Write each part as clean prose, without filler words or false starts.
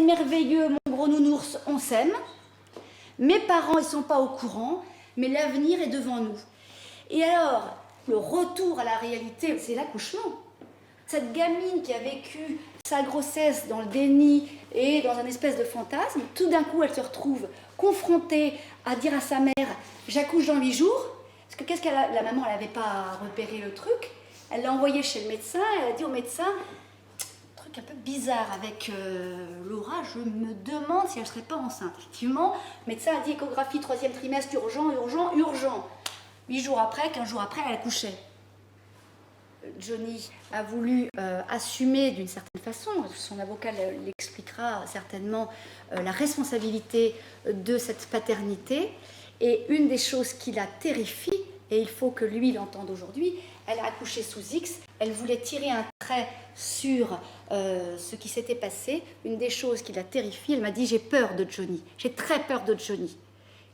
merveilleux, mon gros nounours, on s'aime. Mes parents, ils ne sont pas au courant, mais l'avenir est devant nous. Et alors, le retour à la réalité, c'est l'accouchement. Cette gamine qui a vécu sa grossesse dans le déni et dans un espèce de fantasme, tout d'un coup, elle se retrouve confrontée à dire à sa mère « j'accouche dans 8 jours ». Parce que qu'est-ce la maman, elle n'avait pas repéré le truc. Elle l'a envoyé chez le médecin, elle a dit au médecin « truc un peu bizarre avec Laura, je me demande si elle ne serait pas enceinte ». Effectivement, le médecin a dit « échographie 3e trimestre, urgent, urgent, urgent ». 8 jours après, 15 jours après, elle accouchait. Johnny a voulu assumer d'une certaine façon, son avocat l'expliquera certainement, la responsabilité de cette paternité. Et une des choses qui la terrifie, et il faut que lui l'entende aujourd'hui, elle a accouché sous X, elle voulait tirer un trait sur ce qui s'était passé. Une des choses qui la terrifie, elle m'a dit « j'ai peur de Johnny, j'ai très peur de Johnny ».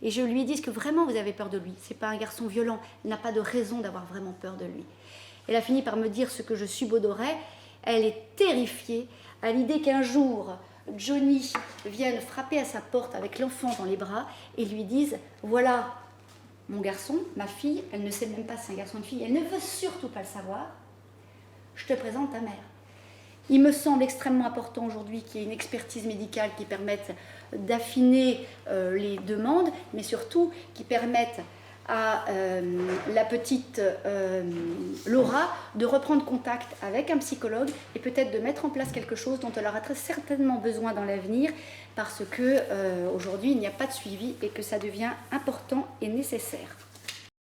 Et je lui ai dit « est-ce que vraiment vous avez peur de lui? C'est pas un garçon violent, il n'a pas de raison d'avoir vraiment peur de lui ». Elle a fini par me dire ce que je subodorais. Elle est terrifiée à l'idée qu'un jour, Johnny vienne frapper à sa porte avec l'enfant dans les bras et lui dise « voilà mon garçon, ma fille, elle ne sait même pas si c'est un garçon ou une fille, elle ne veut surtout pas le savoir, je te présente ta mère ». Il me semble extrêmement important aujourd'hui qu'il y ait une expertise médicale qui permette d'affiner les demandes, mais surtout qui permette à la petite Laura de reprendre contact avec un psychologue et peut-être de mettre en place quelque chose dont elle aura très certainement besoin dans l'avenir parce que aujourd'hui il n'y a pas de suivi et que ça devient important et nécessaire.